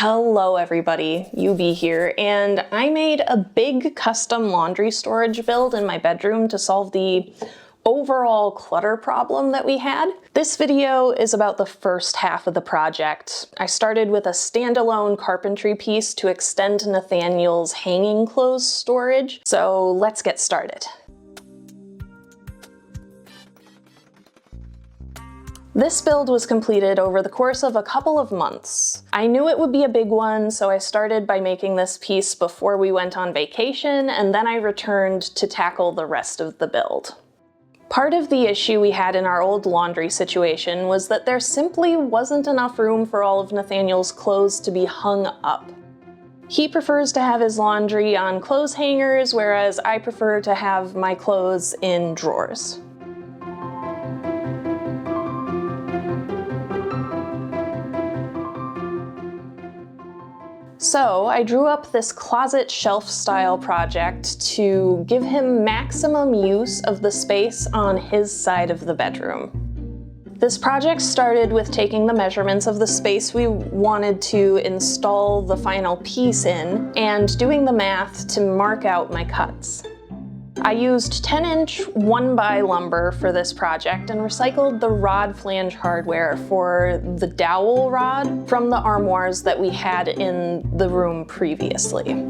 Hello everybody, UB here, and I made a big custom laundry storage build in my bedroom to solve the overall clutter problem that we had. This video is about the first half of the project. I started with a standalone carpentry piece to extend Nathaniel's hanging clothes storage, so let's get started. This build was completed over the course of a couple of months. I knew it would be a big one, so I started by making this piece before we went on vacation, and then I returned to tackle the rest of the build. Part of the issue we had in our old laundry situation was that there simply wasn't enough room for all of Nathaniel's clothes to be hung up. He prefers to have his laundry on clothes hangers, whereas I prefer to have my clothes in drawers. So I drew up this closet shelf style project to give him maximum use of the space on his side of the bedroom. This project started with taking the measurements of the space we wanted to install the final piece in and doing the math to mark out my cuts. I used 10-inch 1x lumber for this project and recycled the rod flange hardware for the dowel rod from the armoires that we had in the room previously.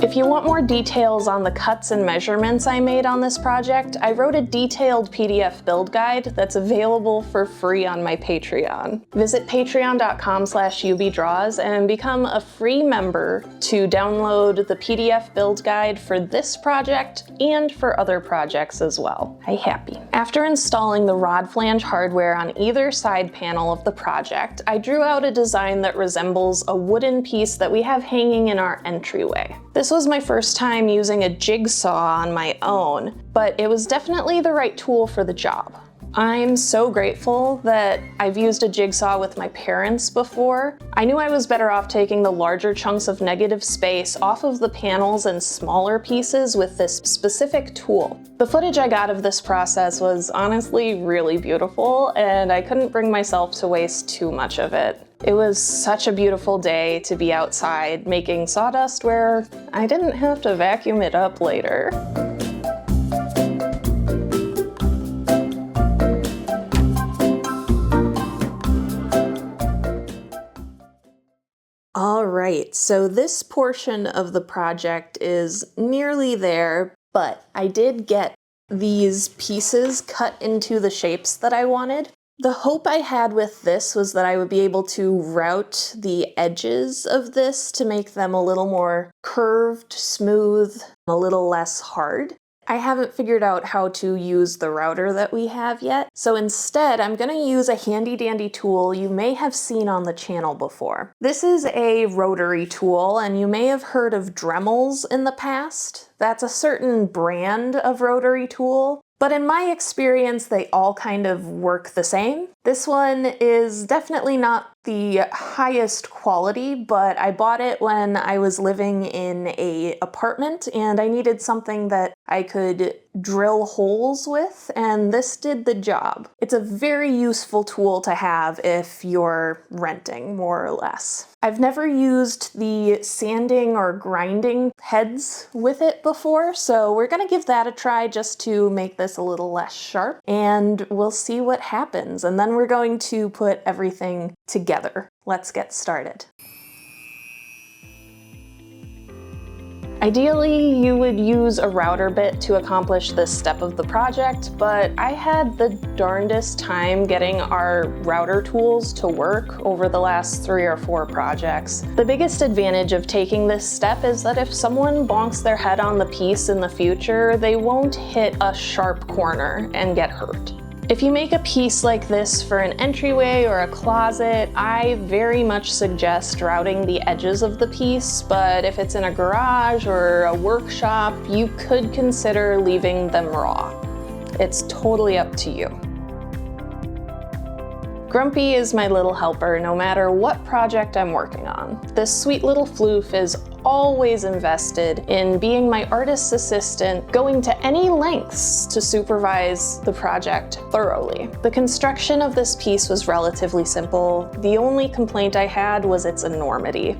If you want more details on the cuts and measurements I made on this project, I wrote a detailed PDF build guide that's available for free on my Patreon. Visit patreon.com/ubdraws and become a free member to download the PDF build guide for this project and for other projects as well. Hey happy. After installing the rod flange hardware on either side panel of the project, I drew out a design that resembles a wooden piece that we have hanging in our entryway. This was my first time using a jigsaw on my own, but it was definitely the right tool for the job. I'm so grateful that I've used a jigsaw with my parents before. I knew I was better off taking the larger chunks of negative space off of the panels and smaller pieces with this specific tool. The footage I got of this process was honestly really beautiful, and I couldn't bring myself to waste too much of it. It was such a beautiful day to be outside making sawdust where I didn't have to vacuum it up later. All right, so this portion of the project is nearly there, but I did get these pieces cut into the shapes that I wanted. The hope I had with this was that I would be able to route the edges of this to make them a little more curved, smooth, a little less hard. I haven't figured out how to use the router that we have yet, so instead I'm going to use a handy dandy tool you may have seen on the channel before. This is a rotary tool, and you may have heard of Dremels in the past. That's a certain brand of rotary tool, but in my experience they all kind of work the same. This one is definitely not the highest quality, but I bought it when I was living in an apartment and I needed something that I could drill holes with, and this did the job. It's a very useful tool to have if you're renting, more or less. I've never used the sanding or grinding heads with it before, so we're gonna give that a try just to make this a little less sharp, and we'll see what happens. And then we're going to put everything together. Let's get started. Ideally, you would use a router bit to accomplish this step of the project, but I had the darndest time getting our router tools to work over the last 3 or 4 projects. The biggest advantage of taking this step is that if someone bonks their head on the piece in the future, they won't hit a sharp corner and get hurt. If you make a piece like this for an entryway or a closet, I very much suggest routing the edges of the piece, but if it's in a garage or a workshop, you could consider leaving them raw. It's totally up to you. Grumpy is my little helper no matter what project I'm working on. This sweet little floof is always invested in being my artist's assistant, going to any lengths to supervise the project thoroughly. The construction of this piece was relatively simple. The only complaint I had was its enormity.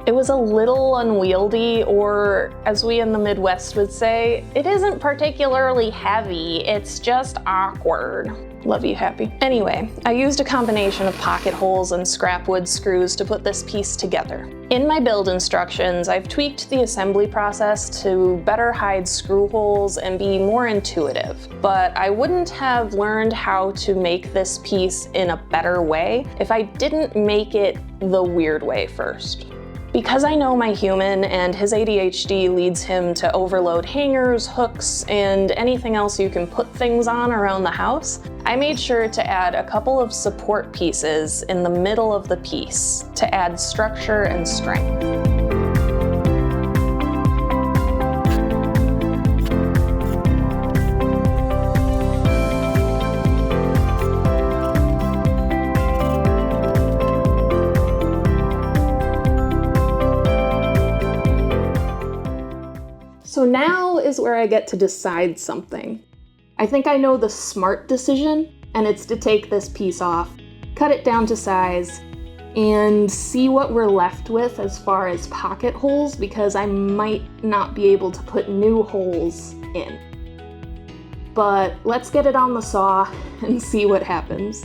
It was a little unwieldy, or as we in the Midwest would say, it isn't particularly heavy, it's just awkward. Love you, Happy. Anyway, I used a combination of pocket holes and scrap wood screws to put this piece together. In my build instructions, I've tweaked the assembly process to better hide screw holes and be more intuitive, but I wouldn't have learned how to make this piece in a better way if I didn't make it the weird way first. Because I know my human and his ADHD leads him to overload hangers, hooks, and anything else you can put things on around the house, I made sure to add a couple of support pieces in the middle of the piece to add structure and strength. So now is where I get to decide something. I think I know the smart decision, and it's to take this piece off, cut it down to size, and see what we're left with as far as pocket holes, because I might not be able to put new holes in. But let's get it on the saw and see what happens.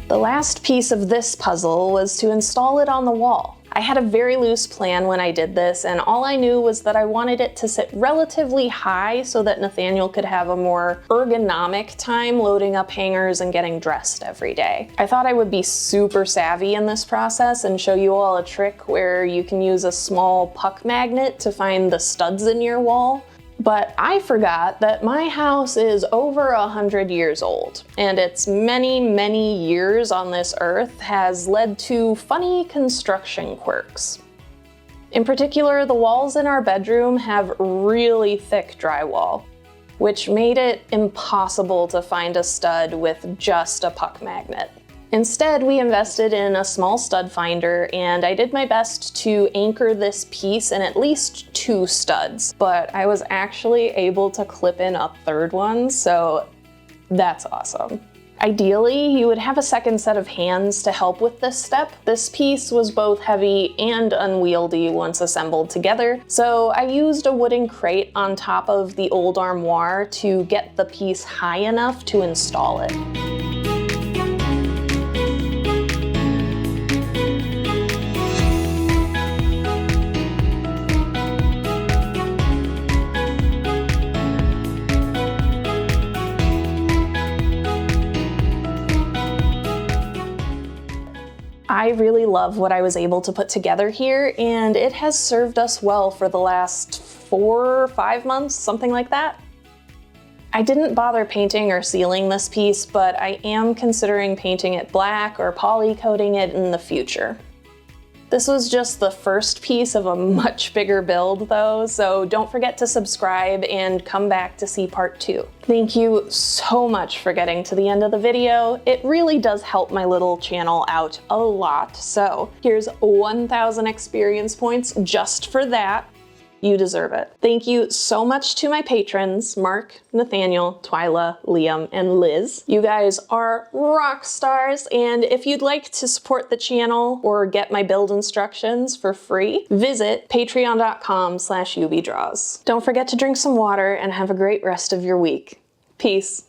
The last piece of this puzzle was to install it on the wall. I had a very loose plan when I did this, and all I knew was that I wanted it to sit relatively high so that Nathaniel could have a more ergonomic time loading up hangers and getting dressed every day. I thought I would be super savvy in this process and show you all a trick where you can use a small puck magnet to find the studs in your wall. But I forgot that my house is over 100 years old, and its many, many years on this earth has led to funny construction quirks. In particular, the walls in our bedroom have really thick drywall, which made it impossible to find a stud with just a puck magnet. Instead, we invested in a small stud finder, and I did my best to anchor this piece in at least 2 studs, but I was actually able to clip in a third one, so that's awesome. Ideally, you would have a second set of hands to help with this step. This piece was both heavy and unwieldy once assembled together, so I used a wooden crate on top of the old armoire to get the piece high enough to install it. I really love what I was able to put together here, and it has served us well for the last 4 or 5 months, something like that. I didn't bother painting or sealing this piece, but I am considering painting it black or poly coating it in the future. This was just the first piece of a much bigger build though, so don't forget to subscribe and come back to see part 2. Thank you so much for getting to the end of the video. It really does help my little channel out a lot, so here's 1,000 experience points just for that. You deserve it. Thank you so much to my patrons, Mark, Nathaniel, Twyla, Liam, and Liz. You guys are rock stars, and if you'd like to support the channel or get my build instructions for free, visit patreon.com/ubdraws. Don't forget to drink some water and have a great rest of your week. Peace.